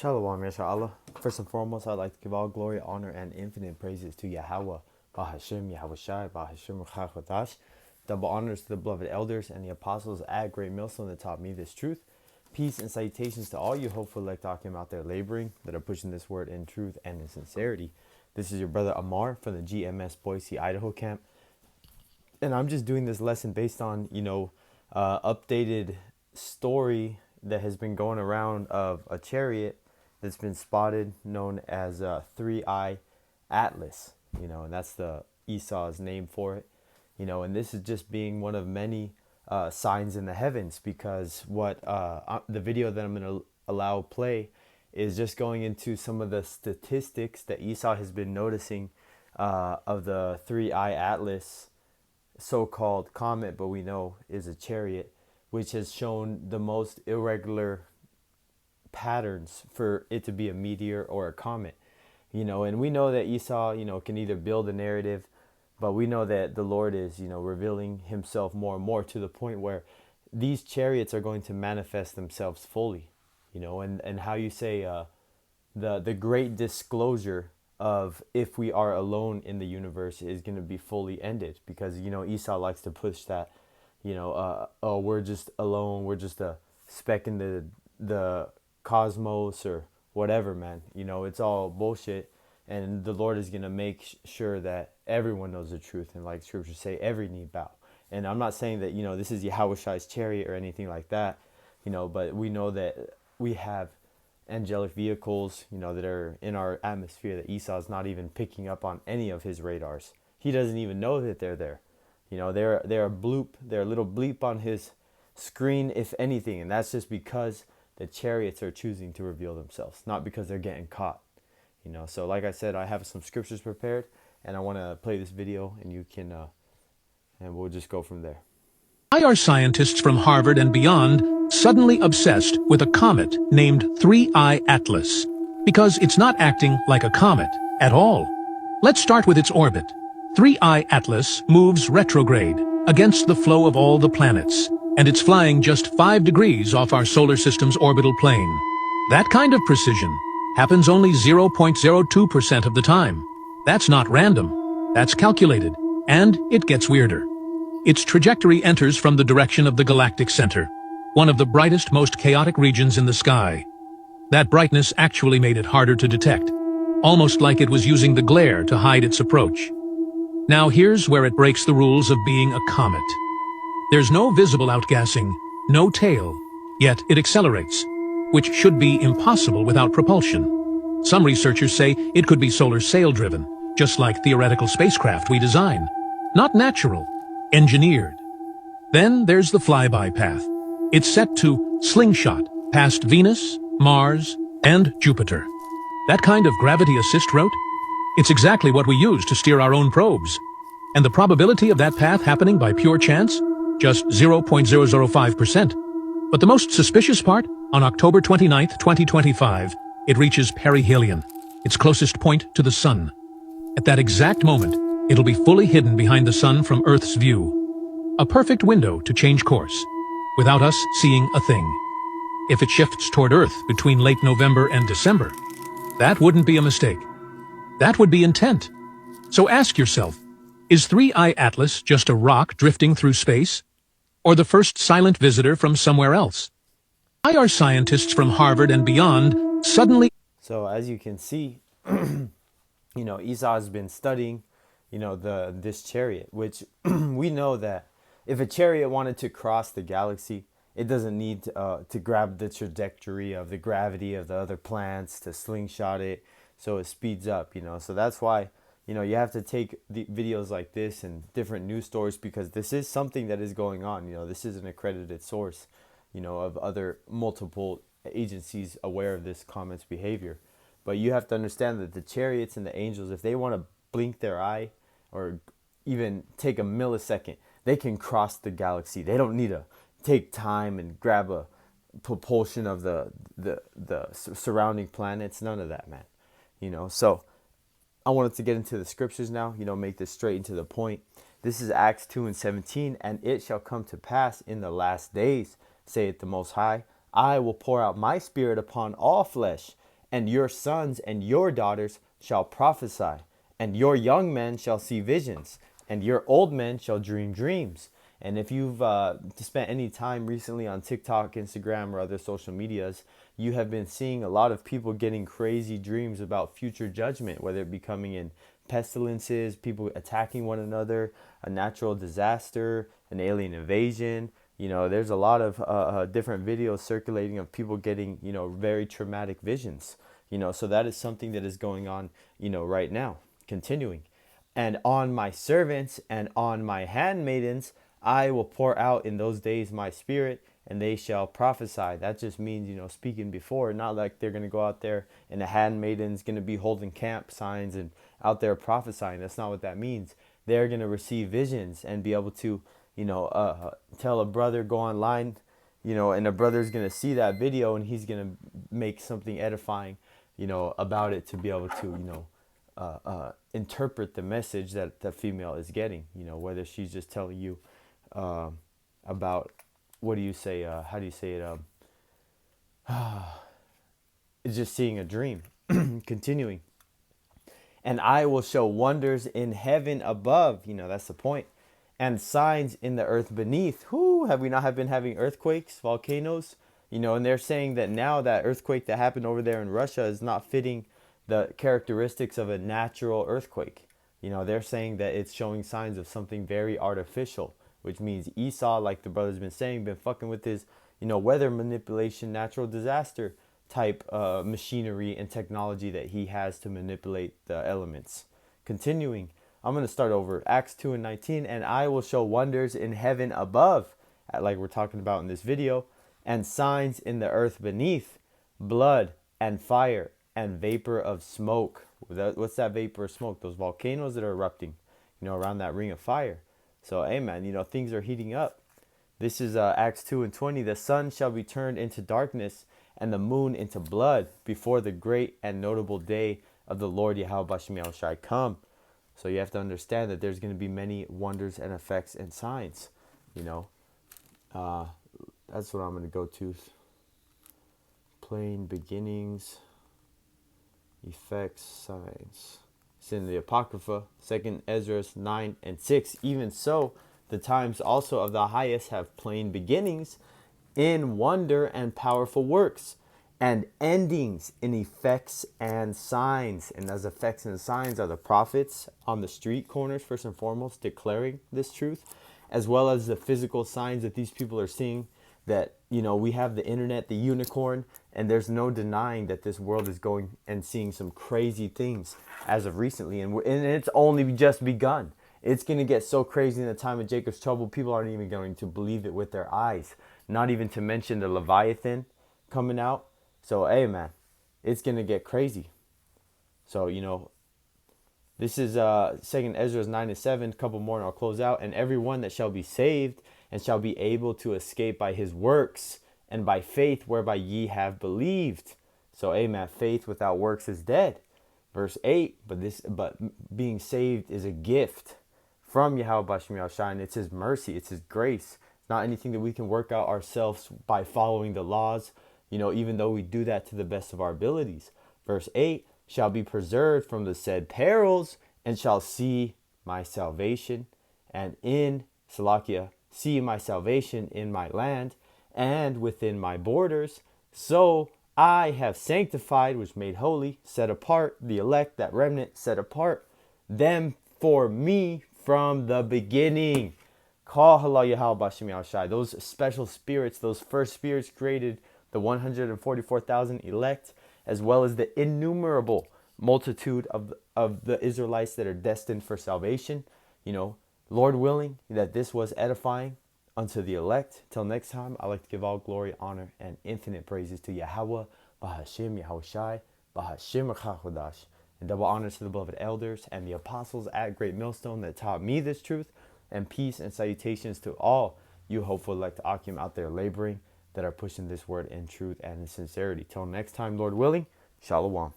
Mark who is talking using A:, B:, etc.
A: Shalom, Yasha. First and foremost, I'd like to give all glory, honor, and infinite praises to Yahweh, Bahashim, Yahweh Shai, Bahashim, Ruchach. Double honors to the beloved elders and the apostles at Great Millstone that taught me this truth. Peace and salutations to all you hopeful elect Akim out there laboring that are pushing this word in truth and in sincerity. This is your brother Amar from the GMS Boise, Idaho camp. And I'm just doing this lesson based on, updated story that has been going around of a chariot that's been spotted known as Three-Eye Atlas, and that's the Esau's name for it, and this is just being one of many signs in the heavens, because what the video that I'm going to allow play is just going into some of the statistics that Esau has been noticing of the Three-Eye Atlas so-called comet, but we know is a chariot, which has shown the most irregular patterns for it to be a meteor or a comet, and we know that Esau, can either build a narrative, but we know that the Lord is, revealing himself more and more to the point where these chariots are going to manifest themselves fully, and how you say the great disclosure of if we are alone in the universe is going to be fully ended, because Esau likes to push that, oh, we're just alone, we're just a speck in the cosmos or whatever, man. It's all bullshit, and the Lord is going to make sure that everyone knows the truth, and like scripture say, every knee bow. And I'm not saying that this is Yahweh's chariot or anything like that, but we know that we have angelic vehicles, that are in our atmosphere that Esau's not even picking up on any of his radars. He doesn't even know that they're there. They're a bloop, they're a little bleep on his screen, if anything, and that's just because the chariots are choosing to reveal themselves, not because they're getting caught. So like I said, I have some scriptures prepared, and I want to play this video, and you can, and we'll just go from there.
B: Why are scientists from Harvard and beyond suddenly obsessed with a comet named Three-Eye Atlas? Because it's not acting like a comet at all. Let's start with its orbit. Three-Eye Atlas moves retrograde against the flow of all the planets, and it's flying just 5 degrees off our solar system's orbital plane. That kind of precision happens only 0.02% of the time. That's not random. That's calculated. And it gets weirder. Its trajectory enters from the direction of the galactic center, one of the brightest, most chaotic regions in the sky. That brightness actually made it harder to detect, almost like it was using the glare to hide its approach. Now here's where it breaks the rules of being a comet. There's no visible outgassing, no tail, yet it accelerates, which should be impossible without propulsion. Some researchers say it could be solar sail-driven, just like theoretical spacecraft we design. Not natural, engineered. Then there's the flyby path. It's set to slingshot past Venus, Mars, and Jupiter. That kind of gravity assist route? It's exactly what we use to steer our own probes. And the probability of that path happening by pure chance? Just 0.005%. But the most suspicious part? On October 29, 2025, it reaches perihelion, its closest point to the sun. At that exact moment, it'll be fully hidden behind the sun from Earth's view. A perfect window to change course, without us seeing a thing. If it shifts toward Earth between late November and December, that wouldn't be a mistake. That would be intent. So ask yourself, is Three-Eye Atlas just a rock drifting through space? Or the first silent visitor from somewhere else? Why are scientists from Harvard and beyond suddenly...
A: So as you can see, Esau has been studying, this chariot, which we know that if a chariot wanted to cross the galaxy, it doesn't need to grab the trajectory of the gravity of the other planets to slingshot it so it speeds up, So that's why, you have to take the videos like this and different news stories, because this is something that is going on. This is an accredited source, of other multiple agencies aware of this comet's behavior. But you have to understand that the chariots and the angels, if they want to blink their eye or even take a millisecond, they can cross the galaxy. They don't need to take time and grab a propulsion of the surrounding planets. None of that, man. So I wanted to get into the scriptures now, make this straight into the point. This is Acts 2:17, and it shall come to pass in the last days, saith the Most High, I will pour out my spirit upon all flesh, And your sons and your daughters shall prophesy, and your young men shall see visions, and your old men shall dream dreams. And if you've spent any time recently on TikTok, Instagram, or other social medias, you have been seeing a lot of people getting crazy dreams about future judgment, whether it be coming in pestilences, people attacking one another, a natural disaster, an alien invasion. You know, there's a lot of different videos circulating of people getting, you know, very traumatic visions. You know, so that is something that is going on, you know, right now, continuing. And on my servants and on my handmaidens, I will pour out in those days my spirit, and they shall prophesy. That just means, you know, speaking before, not like they're going to go out there and the handmaiden's going to be holding camp signs and out there prophesying. That's not what that means. They're going to receive visions and be able to, you know, tell a brother, go online, you know, and a brother's going to see that video and he's going to make something edifying, you know, about it to be able to, you know, interpret the message that the female is getting, you know, whether she's just telling you about, what do you say, how do you say it, it's just seeing a dream. Continuing. And I will show wonders in heaven above, you know, that's the point, and signs in the earth beneath. Whoo, have we not have been having earthquakes, volcanoes, you know, and they're saying that now that earthquake that happened over there in Russia is not fitting the characteristics of a natural earthquake. You know, they're saying that it's showing signs of something very artificial, which means Esau, like the brother's been saying, been fucking with his, you know, weather manipulation, natural disaster type machinery and technology that he has to manipulate the elements. Continuing, I'm going to start over. Acts 2:19, and I will show wonders in heaven above, like we're talking about in this video, and signs in the earth beneath, blood and fire and vapor of smoke. What's that vapor of smoke? Those volcanoes that are erupting, you know, around that ring of fire. So, hey, man, you know, things are heating up. This is Acts 2:20. The sun shall be turned into darkness and the moon into blood before the great and notable day of the Lord Yahweh Bashem Yahushai come. So you have to understand that there's going to be many wonders and effects and signs, you know. That's what I'm going to go to. Plain beginnings, effects, signs. It's in the Apocrypha, 2nd Ezra 9 and 6. Even so, the times also of the highest have plain beginnings in wonder and powerful works, and endings in effects and signs. And those effects and signs are the prophets on the street corners, first and foremost, declaring this truth, as well as the physical signs that these people are seeing. That, you know, we have the internet, the unicorn, and there's no denying that this world is going and seeing some crazy things as of recently, and it's only just begun. It's going to get so crazy in the time of Jacob's trouble, people aren't even going to believe it with their eyes, not even to mention the Leviathan coming out. So, hey, man, it's going to get crazy. So, you know, this is 2nd Ezra 9 and 7, a couple more and I'll close out. And everyone that shall be saved and shall be able to escape by his works and by faith whereby ye have believed. So, amen. Faith without works is dead. Verse 8, but being saved is a gift from Yahweh Bashem Yahushai, and it's his mercy, it's his grace. It's not anything that we can work out ourselves by following the laws, you know, even though we do that to the best of our abilities. Verse 8, shall be preserved from the said perils, and shall see my salvation, and in Salakia, see my salvation in my land, and within my borders. So I have sanctified, which made holy, set apart, the elect, that remnant, set apart, them for me from the beginning. Call halal Yahweh Bashem Yahushai. Those special spirits, those first spirits created the 144,000 elect, as well as the innumerable multitude of the Israelites that are destined for salvation. You know, Lord willing, that this was edifying unto the elect. Till next time, I like to give all glory, honor, and infinite praises to Yahweh, Bahashim Yahushai, Bahashim Chachodash, and double honors to the beloved elders and the apostles at Great Millstone that taught me this truth, and peace and salutations to all you hopeful elect Akim out there laboring that are pushing this word in truth and in sincerity. Till next time, Lord willing, Shalom.